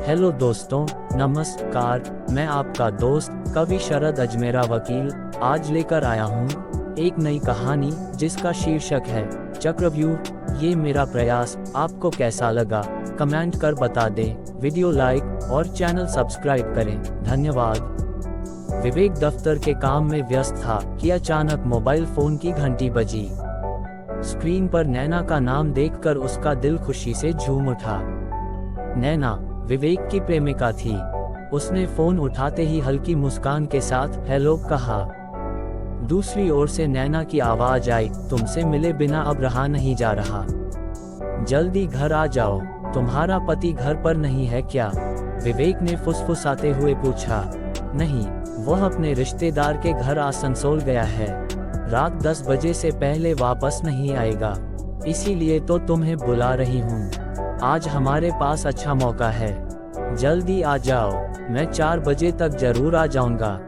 Hello दोस्तों, नमस्कार। मैं आपका दोस्त कवि शरद अजमेरा वकील आज लेकर आया हूँ एक नई कहानी जिसका शीर्षक है चक्रव्यूह। ये मेरा प्रयास आपको कैसा लगा कमेंट कर बता दें। वीडियो लाइक और चैनल सब्सक्राइब करें। धन्यवाद। विवेक दफ्तर के काम में व्यस्त था कि अचानक मोबाइल फोन की घंटी बजी। स्क्रीन पर नैना का नाम देखकर उसका दिल खुशी से झूम उठा। नैना विवेक की प्रेमिका थी। उसने फोन उठाते ही हल्की मुस्कान के साथ हेलो कहा। दूसरी ओर से नैना की आवाज आई, तुमसे मिले बिना अब रहा नहीं जा रहा, जल्दी घर आ जाओ, तुम्हारा पति घर पर नहीं है क्या? विवेक ने फुसफुसाते हुए पूछा। नहीं, वह अपने रिश्तेदार के घर आसनसोल गया है, रात 10 बजे से पहले वापस नहीं आएगा, इसीलिए तो तुम्हें बुला रही हूँ। आज हमारे पास अच्छा मौका है, जल्दी आ जाओ, मैं 4 बजे तक जरूर आ जाऊंगा।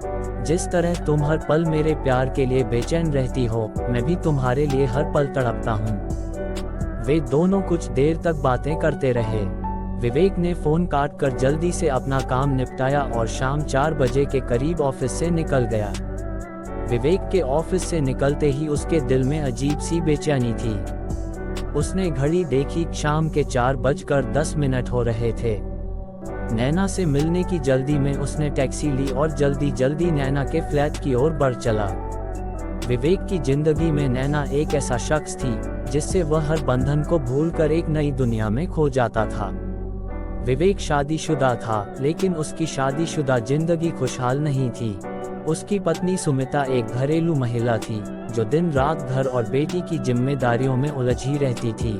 जिस तरह तुम हर पल मेरे प्यार के लिए बेचैन रहती हो, मैं भी तुम्हारे लिए हर पल तड़पता हूँ। वे दोनों कुछ देर तक बातें करते रहे। विवेक ने फोन काटकर जल्दी से अपना काम निपटाया और शाम 4 बजे के करीब ऑफिस से निकल गया। विवेक के ऑफिस से निकलते ही उसके दिल में अजीब सी बेचैनी थी। उसने घड़ी देखी, शाम के 4:10 हो रहे थे। नैना से मिलने की जल्दी में उसने टैक्सी ली और जल्दी जल्दी नैना के फ्लैट की ओर बढ़ चला। विवेक की जिंदगी में नैना एक ऐसा शख्स थी जिससे वह हर बंधन को भूलकर एक नई दुनिया में खो जाता था। विवेक शादीशुदा था, लेकिन उसकी शादीशुदा जिंदगी खुशहाल नहीं थी। उसकी पत्नी सुमिता एक घरेलू महिला थी जो दिन रात घर और बेटी की जिम्मेदारियों में उलझी रहती थी।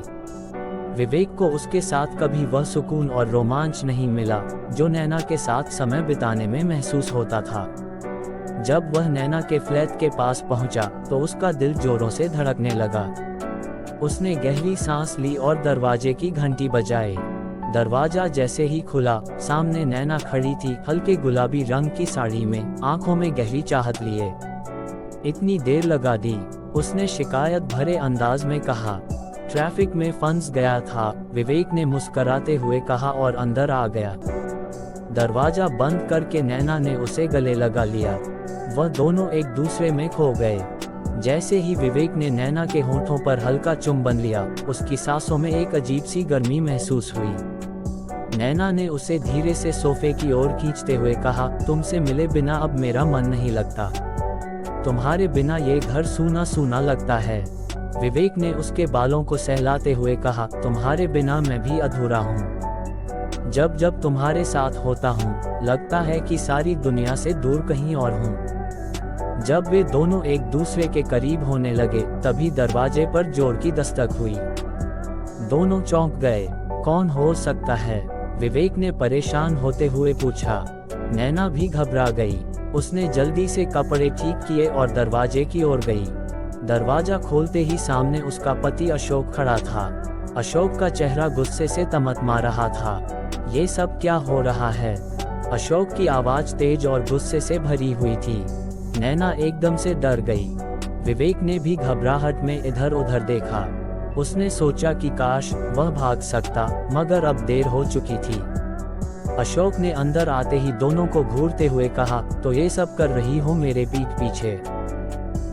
विवेक को उसके साथ कभी वह सुकून और रोमांच नहीं मिला जो नैना के साथ समय बिताने में महसूस होता था। जब वह नैना के फ्लैट के पास पहुंचा तो उसका दिल जोरों से धड़कने लगा। उसने गहरी सांस ली और दरवाजे की घंटी बजाई। दरवाजा जैसे ही खुला, सामने नैना खड़ी थी, हल्के गुलाबी रंग की साड़ी में, आंखों में गहरी चाहत लिए। इतनी देर लगा दी, उसने शिकायत भरे अंदाज में कहा। ट्रैफिक में फंस गया था, विवेक ने मुस्कुराते हुए कहा और अंदर आ गया। दरवाजा बंद करके नैना ने उसे गले लगा लिया। वह दोनों एक दूसरे में खो गए। जैसे ही विवेक ने नैना के होठों पर हल्का चुंबन लिया, उसकी सांसों में एक अजीब सी गर्मी महसूस हुई। नैना ने उसे धीरे से सोफे की ओर खींचते हुए कहा, तुमसे मिले बिना अब मेरा मन नहीं लगता, तुम्हारे बिना ये घर सूना सूना लगता है। विवेक ने उसके बालों को सहलाते हुए कहा, तुम्हारे बिना मैं भी अधूरा हूँ। जब जब तुम्हारे साथ होता हूँ, लगता है कि सारी दुनिया से दूर कहीं और हूँ। जब वे दोनों एक दूसरे के करीब होने लगे, तभी दरवाजे पर जोर की दस्तक हुई। दोनों चौंक गए। कौन हो सकता है? विवेक ने परेशान होते हुए पूछा। नैना भी घबरा गई। उसने जल्दी से कपड़े ठीक किए और दरवाजे की ओर गई। दरवाजा खोलते ही सामने उसका पति अशोक खड़ा था। अशोक का चेहरा गुस्से से तमतमा रहा था। ये सब क्या हो रहा है? अशोक की आवाज तेज और गुस्से से भरी हुई थी। नैना एकदम से डर गई। विवेक ने भी घबराहट में इधर उधर देखा। उसने सोचा कि काश वह भाग सकता, मगर अब देर हो चुकी थी। अशोक ने अंदर आते ही दोनों को घूरते हुए कहा, तो ये सब कर रही हो मेरे पीठ पीछे?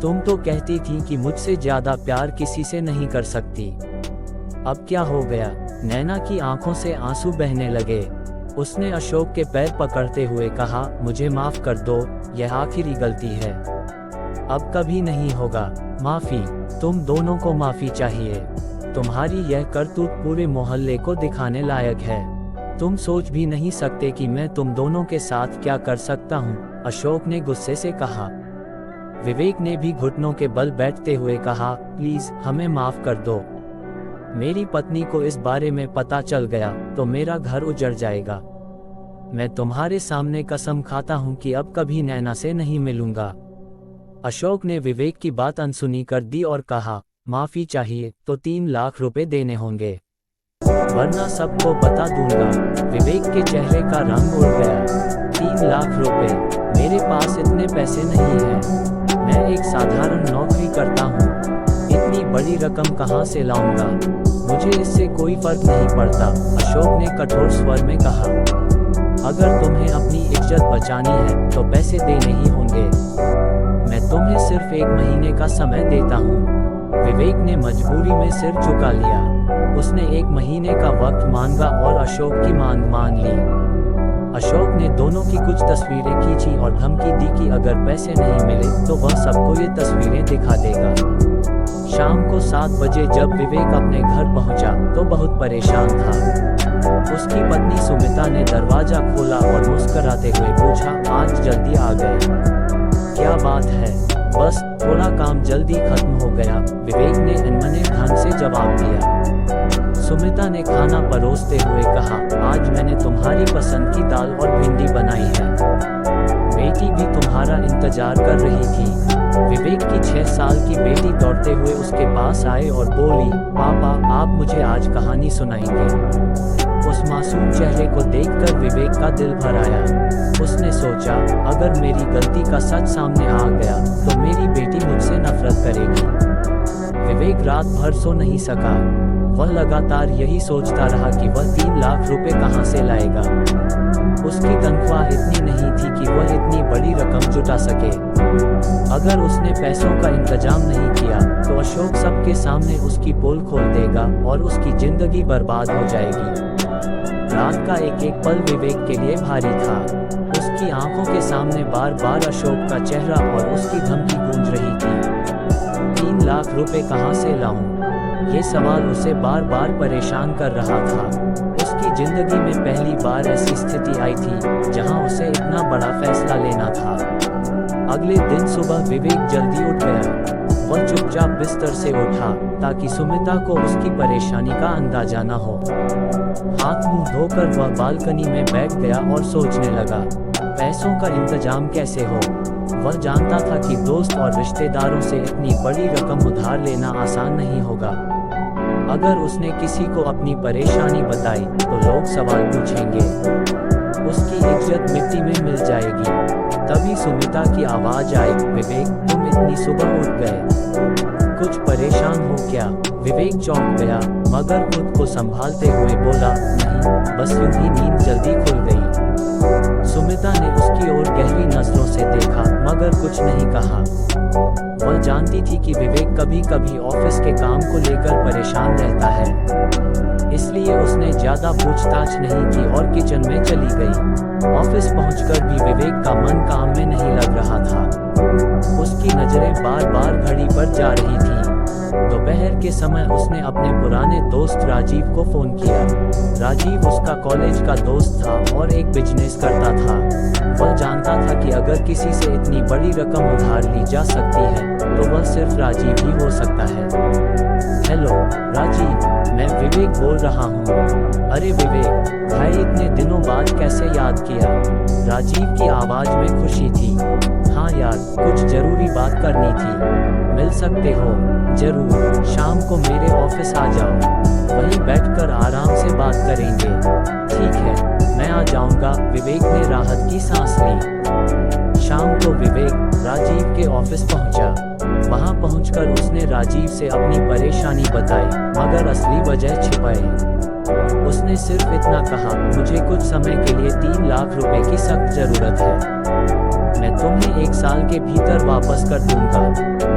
तुम तो कहती थी कि मुझसे ज्यादा प्यार किसी से नहीं कर सकती, अब क्या हो गया? नैना की आंखों से आंसू बहने लगे। उसने अशोक के पैर पकड़ते हुए कहा, मुझे माफ कर दो, यह आखिरी गलती है, अब कभी नहीं होगा। माफी? तुम दोनों को माफी चाहिए। तुम्हारी यह करतूत पूरे मोहल्ले को दिखाने लायक है। तुम सोच भी नहीं सकते कि मैं तुम दोनों के साथ क्या कर सकता हूँ, अशोक ने गुस्से से कहा। विवेक ने भी घुटनों के बल बैठते हुए कहा, प्लीज हमें माफ कर दो। मेरी पत्नी को इस बारे में पता चल गया तो मेरा घर उजड़ जाएगा। मैं तुम्हारे सामने कसम खाता हूँ कि अब कभी नैना से नहीं मिलूंगा। अशोक ने विवेक की बात अनसुनी कर दी और कहा, माफी चाहिए तो 3 लाख रुपए देने होंगे, वरना सबको बता दूंगा। विवेक के चेहरे का रंग उड़ गया। 3 लाख रुपए? मेरे पास इतने पैसे नहीं हैं। मैं एक साधारण नौकरी करता हूँ, इतनी बड़ी रकम कहाँ से लाऊंगा? मुझे इससे कोई फर्क नहीं पड़ता, अशोक ने कठोर स्वर में कहा। अगर तुम्हें अपनी इज्जत बचानी है तो पैसे देने ही होंगे। मैं तुम्हें सिर्फ 1 महीने का समय देता हूँ। विवेक ने मजबूरी में सिर झुका लिया। उसने 1 महीने का वक्त मांगा और अशोक की मांग मान ली। अशोक ने दोनों की कुछ तस्वीरें खींची और धमकी दी कि अगर पैसे नहीं मिले तो वह सबको ये तस्वीरें दिखा देगा। शाम को 7 बजे जब विवेक अपने घर पहुंचा तो बहुत परेशान था। उसकी पत्नी सुमिता ने दरवाजा खोला और मुस्कुराते हुए पूछा, आज जल्दी आ गए, क्या बात है? बस थोड़ा काम जल्दी खत्म हो गया, विवेक ने अनमने ढंग से जवाब दिया। सुमिता ने खाना परोसते हुए कहा, आज मैंने तुम्हारी पसंद की दाल और भिंडी बनाई है। बेटी भी तुम्हारा इंतजार कर रही थी। विवेक की 6 साल की बेटी दौड़ते हुए उसके पास आई और बोली, पापा आप मुझे आज कहानी सुनाएंगे। उस मासूम चेहरे को देखकर विवेक का दिल भर आया। उसने सोचा, अगर मेरी गलती का सच सामने आ गया तो मेरी बेटी मुझसे नफरत करेगी। विवेक रात भर सो नहीं सका। वह लगातार यही सोचता रहा कि वह 3 लाख रुपए कहां से लाएगा। उसकी तनख्वाह इतनी नहीं थी कि वह इतनी बड़ी रकम जुटा सके। अगर उसने पैसों का इंतजाम नहीं किया तो अशोक सबके सामने उसकी पोल खोल देगा और उसकी जिंदगी बर्बाद हो जाएगी। रात का एक एक पल विवेक के लिए भारी था। उसकी आंखों के सामने बार बार अशोक का चेहरा और उसकी धमकी गूंज रही थी। 3 लाख रुपए कहां से लाऊं? ये सवाल उसे बार बार परेशान कर रहा था। उसकी जिंदगी में पहली बार ऐसी स्थिति आई थी जहां उसे इतना बड़ा फैसला लेना था। अगले दिन सुबह विवेक जल्दी उठ गया। वह चुपचाप बिस्तर से उठा ताकि सुमिता को उसकी परेशानी का अंदाजा न हो। हाथ मुंह धोकर वह बालकनी में बैठ गया और सोचने लगा, पैसों का इंतजाम कैसे हो। वह जानता था कि दोस्त और रिश्तेदारों से इतनी बड़ी रकम उधार लेना आसान नहीं होगा। अगर उसने किसी को अपनी परेशानी बताई तो लोग सवाल पूछेंगे, उसकी इज्जत मिट्टी में मिल जाएगी। तभी सुमिता की आवाज आई, विवेक तुम इतनी सुबह उठ गए, कुछ परेशान हो क्या? विवेक चौंक गया मगर खुद को संभालते हुए बोला, नहीं बस यूं ही नींद जल्दी खुल गई। सुमिता ने उसकी ओर गहरी नजरों से देखा मगर कुछ नहीं कहा। वह जानती थी कि विवेक कभी कभी ऑफिस के काम को लेकर परेशान रहता है, इसलिए उसने ज्यादा पूछताछ नहीं की और किचन में चली गई। ऑफिस पहुंचकर भी विवेक का मन काम में नहीं लग रहा था। उसकी नजरें बार बार घड़ी पर जा रही थी। दोपहर के समय उसने अपने पुराने दोस्त राजीव को फोन किया। राजीव उसका कॉलेज का दोस्त था और एक बिजनेस करता था। वह जानता था कि अगर किसी से इतनी बड़ी रकम उधार ली जा सकती है तो वह सिर्फ राजीव ही हो सकता है। हेलो राजीव, मैं विवेक बोल रहा हूँ। अरे विवेक भाई, इतने दिनों बाद कैसे याद किया? राजीव की आवाज में खुशी थी। हाँ यार, कुछ जरूरी बात करनी थी। मिल सकते हो? जरूर, शाम को मेरे ऑफिस आ जाओ, वहीं बैठकर आराम से बात करेंगे। ठीक है, मैं आ जाऊंगा। विवेक ने राहत की सांस ली। शाम को विवेक राजीव के ऑफिस पहुंचा। वहां पहुंचकर उसने राजीव से अपनी परेशानी बताई मगर असली वजह छिपाई। उसने सिर्फ इतना कहा, मुझे कुछ समय के लिए 3 लाख रुपए की सख्त जरूरत है, मैं तुम्हें 1 साल के भीतर वापस कर दूंगा।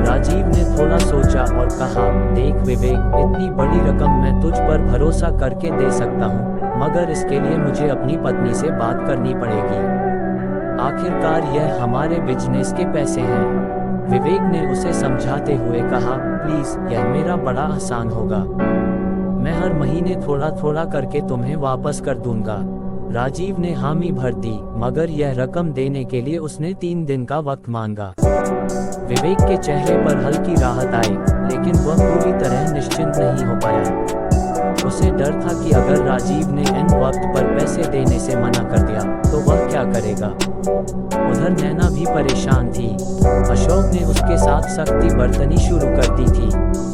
राजीव ने थोड़ा सोचा और कहा, देख विवेक, इतनी बड़ी रकम मैं तुझ पर भरोसा करके दे सकता हूँ मगर इसके लिए मुझे अपनी पत्नी से बात करनी पड़ेगी। आखिरकार यह हमारे बिजनेस के पैसे हैं। विवेक ने उसे समझाते हुए कहा, प्लीज, यह मेरा बड़ा आसान होगा, मैं हर महीने थोड़ा थोड़ा करके तुम्हें वापस कर दूंगा। राजीव ने हामी भर दी मगर यह रकम देने के लिए उसने 3 दिन का वक्त मांगा। विवेक के चेहरे पर हल्की राहत आई लेकिन वह पूरी तरह निश्चिंत नहीं हो पाया। उसे डर था कि अगर राजीव ने इन वक्त पर पैसे देने से मना कर दिया तो वह क्या करेगा। उधर नैना भी परेशान थी। अशोक ने उसके साथ सख्ती बरतनी शुरू कर दी थी।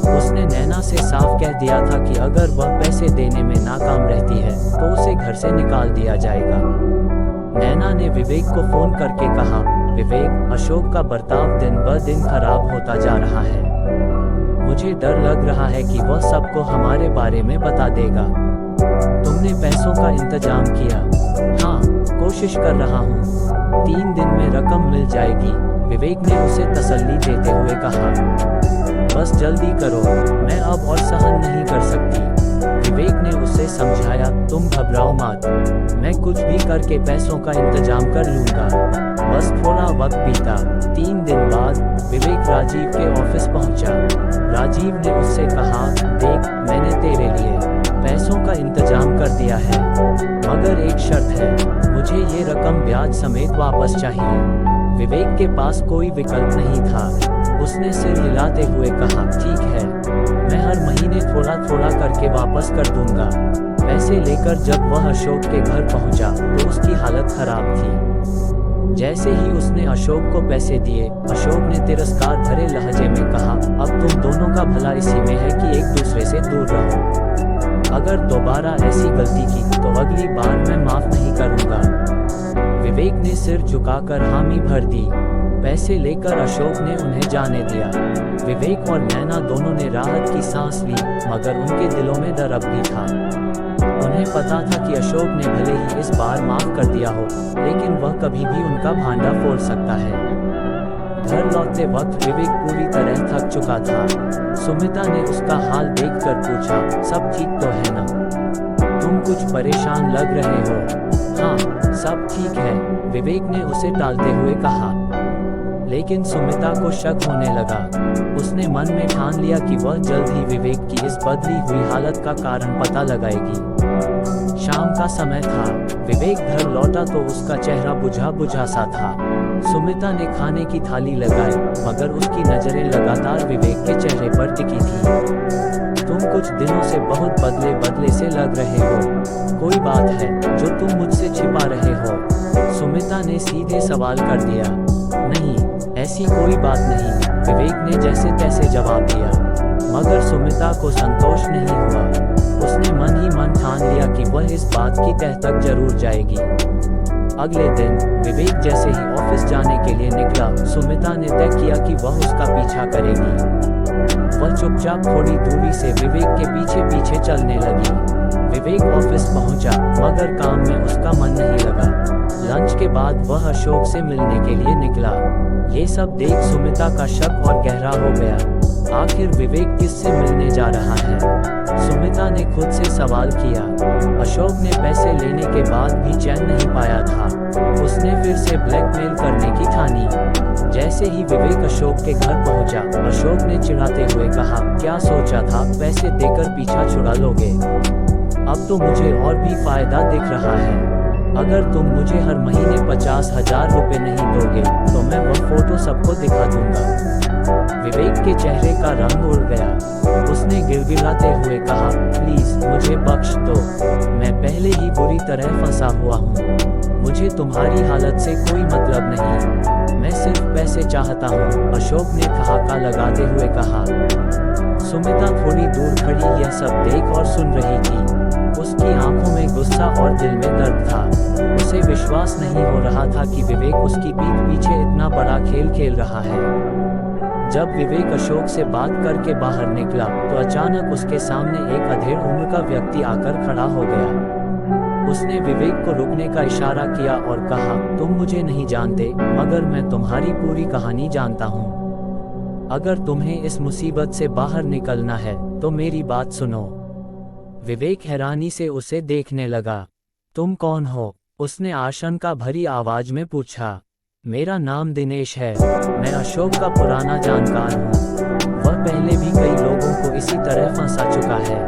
उसने नैना से साफ कह दिया था कि अगर वह पैसे देने में नाकाम रहती है तो उसे घर से निकाल दिया जाएगा। नैना ने विवेक को फोन करके कहा, विवेक, अशोक का बर्ताव दिन ब दिन खराब होता जा रहा है, मुझे डर लग रहा है कि वह सबको हमारे बारे में बता देगा। तुमने पैसों का इंतजाम किया? हाँ, कोशिश कर रहा हूँ, 3 दिन में रकम मिल जाएगी। विवेक ने उसे तसल्ली देते हुए कहा, बस जल्दी करो, मैं अब और सहन नहीं कर सकती। विवेक ने उसे समझाया, तुम घबराओ मत, मैं कुछ भी करके पैसों का इंतजाम कर लूंगा, बस थोड़ा वक्त बीता। 3 दिन बाद विवेक राजीव के ऑफिस पहुंचा। राजीव ने उससे कहा, देख, मैंने तेरे लिए पैसों का इंतजाम कर दिया है, मगर एक शर्त है, मुझे ये रकम ब्याज समेत वापस चाहिए। विवेक के पास कोई विकल्प नहीं था। उसने सिर हिलाते हुए कहा, ठीक है, मैं हर महीने थोड़ा थोड़ा करके वापस कर दूंगा। पैसे लेकर जब वह अशोक के घर पहुंचा तो उसकी हालत खराब थी। जैसे ही उसने अशोक को पैसे दिए, अशोक ने तिरस्कार भरे लहजे में कहा, अब तुम दोनों का भला इसी में है कि एक दूसरे से दूर रहो। अगर दोबारा ऐसी गलती की तो अगली बार मैं माफ नहीं करूंगा। विवेक ने सिर झुकाकर हामी भर दी। पैसे लेकर अशोक ने उन्हें जाने दिया। विवेक और नैना दोनों ने राहत की सांस ली, मगर उनके दिलों में डर अब भी था। उन्हें पता था कि अशोक ने भले ही इस बार माफ कर दिया हो, लेकिन वह कभी भी उनका भांडा फोड़ सकता है। घर लौटते वक्त विवेक पूरी तरह थक चुका था। सुमिता ने उसका हाल देखकर पूछा, सब ठीक तो है ना? तुम कुछ परेशान लग रहे हो। हाँ, सब ठीक है, विवेक ने उसे टालते हुए कहा। लेकिन सुमिता को शक होने लगा। उसने मन में ठान लिया कि वह जल्द ही विवेक की इस बदली हुई हालत का कारण पता लगाएगी। शाम का समय था। विवेक घर लौटा तो उसका चेहरा बुझा बुझा सा था। सुमिता ने खाने की थाली लगाई, मगर उसकी नजरें लगातार विवेक के चेहरे पर टिकी थी। तुम कुछ दिनों से बहुत बदले बदले से लग रहे हो। कोई बात है जो तुम मुझसे छिपा रहे हो? सुमिता ने सीधे सवाल कर दिया। नहीं, ऐसी कोई बात नहीं, विवेक ने जैसे तैसे जवाब दिया। मगर सुमिता को संतोष नहीं हुआ। उसने मन ही मन ठान लिया कि वह इस बात की तह तक जरूर जाएगी। अगले दिन विवेक जैसे ही ऑफिस जाने के लिए निकला, सुमिता ने तय किया कि वह उसका पीछा करेगी। वह चुपचाप थोड़ी दूरी से विवेक के पीछे पीछे चलने लगी। विवेक ऑफिस पहुंचा, मगर काम में उसका मन नहीं लगा। लंच के बाद वह अशोक से मिलने के लिए निकला। ये सब देख सुमिता का शक और गहरा हो गया। आखिर विवेक किससे मिलने जा रहा है? सुमिता ने खुद से सवाल किया। अशोक ने पैसे लेने के बाद भी चैन नहीं पाया था। उसने फिर से ब्लैकमेल करने की ठानी। जैसे ही विवेक अशोक के घर पहुंचा, अशोक ने चिढ़ाते हुए कहा, क्या सोचा था, पैसे देकर पीछा छुड़ा लोगे? अब तो मुझे और भी फायदा दिख रहा है। अगर तुम मुझे हर महीने 50,000 रुपए नहीं दोगे तो मैं वह फोटो सबको दिखा दूंगा। विवेक के चेहरे का रंग उड़ गया। उसने गिड़गिड़ाते हुए कहा, प्लीज मुझे बख्श दो, मैं पहले ही बुरी तरह फंसा हुआ हूँ। मुझे तुम्हारी हालत से कोई मतलब नहीं, मैं सिर्फ पैसे चाहता हूँ, अशोक ने ठहाका लगाते हुए कहा। सुमिता थोड़ी दूर खड़ी यह सब देख और सुन रही थी। उसकी आंखों में गुस्सा और दिल में दर्द था। उसे विश्वास नहीं हो रहा था कि विवेक उसकी पीठ पीछे इतना बड़ा खेल खेल रहा है। जब विवेक अशोक से बात करके बाहर निकला तो अचानक उसके सामने एक अधेड़ उम्र का व्यक्ति आकर खड़ा हो गया। उसने विवेक को रुकने का इशारा किया और कहा, तुम मुझे नहीं जानते, मगर मैं तुम्हारी पूरी कहानी जानता हूँ। अगर तुम्हें इस मुसीबत से बाहर निकलना है तो मेरी बात सुनो। विवेक हैरानी से उसे देखने लगा। तुम कौन हो? उसने आशंका भरी आवाज में पूछा। मेरा नाम दिनेश है, मैं अशोक का पुराना जानकार हूँ। वह पहले भी कई लोगों को इसी तरह फंसा चुका है।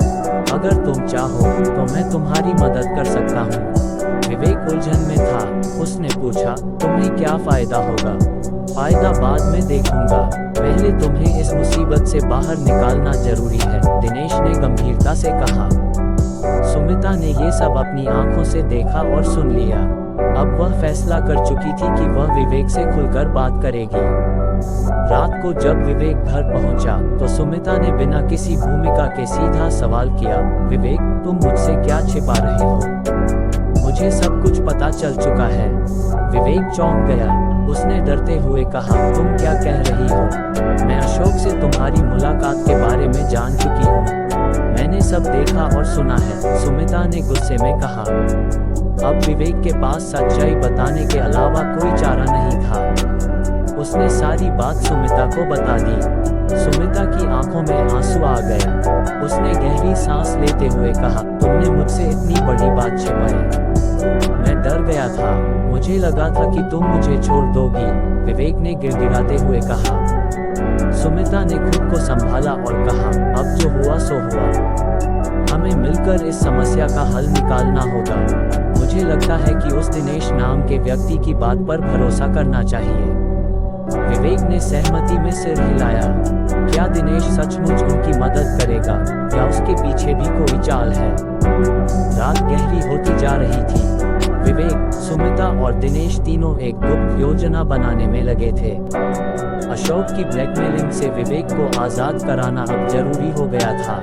अगर तुम चाहो तो मैं तुम्हारी मदद कर सकता हूँ। विवेक उलझन में था। उसने पूछा, तुम्हें क्या फायदा होगा? फायदा बाद में देखूंगा, पहले तुम्हें इस मुसीबत से बाहर निकालना जरूरी है, दिनेश ने गंभीरता से कहा। सुमिता ने ये सब अपनी आंखों से देखा और सुन लिया। अब वह फैसला कर चुकी थी कि वह विवेक से खुलकर बात करेगी। रात को जब विवेक घर पहुंचा तो सुमिता ने बिना किसी भूमिका के सीधा सवाल किया, विवेक, तुम मुझसे क्या छिपा रहे हो? मुझे सब कुछ पता चल चुका है। विवेक चौंक गया। उसने डरते हुए कहा, तुम क्या कह रही हो? मैं अशोक से तुम्हारी मुलाकात के बारे में जान चुकी हूँ। मैंने सब देखा और सुना है, सुमिता ने गुस्से में कहा। अब विवेक के पास सच्चाई बताने के अलावा कोई चारा नहीं था। उसने सारी बात सुमिता को बता दी। सुमिता की आंखों में आंसू आ गए। उसने गहरी सांस लेते हुए कहा, तुमने मुझसे इतनी बड़ी बात छिपाई। मैं डर गया था, मुझे लगा था कि तुम मुझे छोड़ दोगी, विवेक ने गिड़गिड़ाते हुए कहा। सुमिता ने खुद को संभाला और कहा, अब जो हुआ सो हुआ। हमें मिलकर इस समस्या का हल निकालना होगा। मुझे लगता है कि उस दिनेश नाम के व्यक्ति की बात पर भरोसा करना चाहिए। विवेक ने सहमति में सिर हिलाया। क्या दिनेश सचमुच उनकी मदद करेगा या उसके पीछे भी कोई चाल है? रात गहरी होती जा रही थी। विवेक, सुमिता और दिनेश तीनों एक गुप्त योजना बनाने में लगे थे। अशोक की ब्लैकमेलिंग से विवेक को आजाद कराना अब जरूरी हो गया था।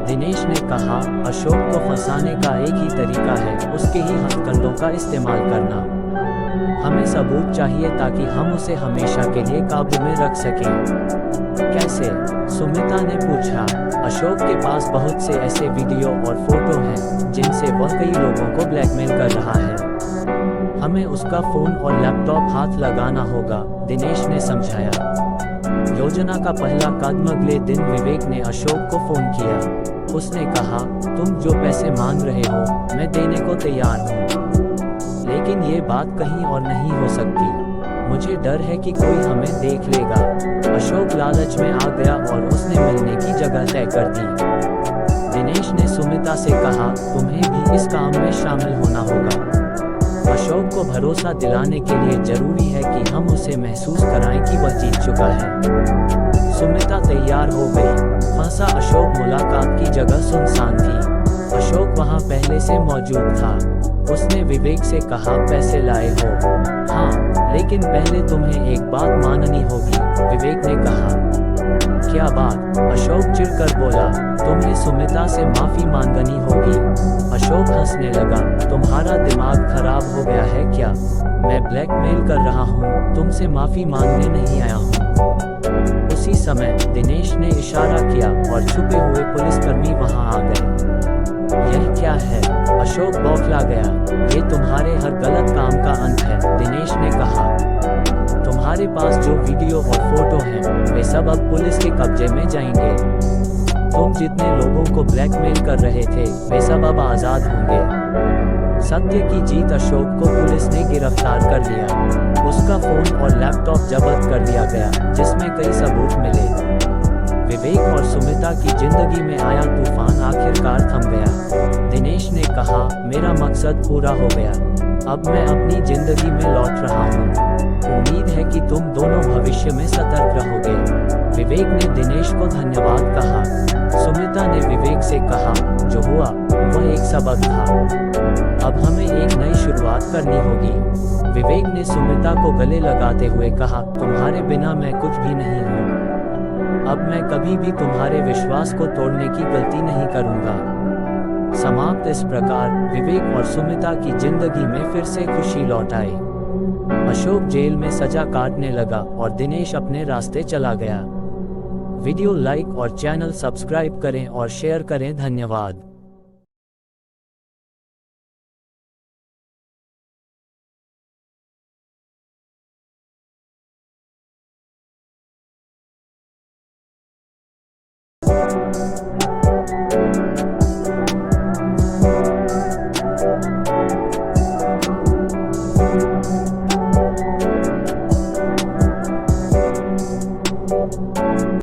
दिनेश ने कहा, अशोक को फंसाने का एक ही तरीका है, उसके ही हथकंडों का इस्तेमाल करना। हमें सबूत चाहिए ताकि हम उसे हमेशा के लिए काबू में रख सकें। कैसे? सुमिता ने पूछा। अशोक के पास बहुत से ऐसे वीडियो और फोटो हैं जिनसे वह कई लोगों को ब्लैकमेल कर रहा है। हमें उसका फोन और लैपटॉप हाथ लगाना होगा, दिनेश ने समझाया। योजना का पहला कदम अगले दिन विवेक ने अशोक को फोन किया। उसने कहा, तुम जो पैसे मांग रहे हो मैं देने को तैयार हूँ, लेकिन ये बात कहीं और नहीं हो सकती। मुझे डर है कि कोई हमें देख लेगा। अशोक लालच में आ गया और उसने मिलने की जगह तय कर दी। दिनेश ने सुमिता से कहा, तुम्हें भी इस काम में शामिल होना होगा। अशोक को भरोसा दिलाने के लिए जरूरी है कि हम उसे महसूस कराएं कि वह जीत चुका है। सुमिता तैयार हो गई। फंसा अशोक मुलाकात की जगह सुनसान थी। अशोक वहां पहले से मौजूद था। उसने विवेक से कहा, पैसे लाए हो? हाँ, लेकिन पहले तुम्हें एक बात माननी होगी, विवेक ने कहा। क्या बात? अशोक चिढ़कर बोला, तुम्हें सुमिता से माफी मांगनी होगी। अशोक हंसने लगा, तुम्हारा दिमाग खराब हो गया है क्या? मैं ब्लैकमेल कर रहा हूँ, तुमसे माफी मांगने नहीं आया हूँ। उसी समय दिनेश ने इशारा किया और छुपे हुए पुलिसकर्मी वहां आ गए। यह क्या है? अशोक बौखला गया। ये तुम्हारे हर गलत काम का अंत है, दिनेश ने कहा। तुम्हारे पास जो वीडियो और फोटो हैं, वे सब अब पुलिस के कब्जे में जाएंगे। तुम जितने लोगों को ब्लैकमेल कर रहे थे, वे सब अब आजाद होंगे। सत्य की जीत। अशोक को पुलिस ने गिरफ्तार कर लिया। उसका फोन और लैपटॉप जब्त कर लिया गया, जिसमें कई सबूत मिले। विवेक और सुमिता की जिंदगी में आया तूफान आखिरकार थम गया। दिनेश ने कहा, मेरा मकसद पूरा हो गया, अब मैं अपनी जिंदगी में लौट रहा हूँ। उम्मीद है कि तुम दोनों भविष्य में सतर्क रहोगे। विवेक ने दिनेश को धन्यवाद कहा। सुमिता ने विवेक से कहा, जो हुआ वह एक सबक था, अब हमें एक नई शुरुआत करनी होगी। विवेक ने सुमिता को गले लगाते हुए कहा, तुम्हारे बिना मैं कुछ भी नहीं हूँ। अब मैं कभी भी तुम्हारे विश्वास को तोड़ने की गलती नहीं करूँगा। समाप्त। इस प्रकार विवेक और सुमिता की जिंदगी में फिर से खुशी लौट आई। अशोक जेल में सजा काटने लगा और दिनेश अपने रास्ते चला गया। वीडियो लाइक और चैनल सब्सक्राइब करें और शेयर करें। धन्यवाद।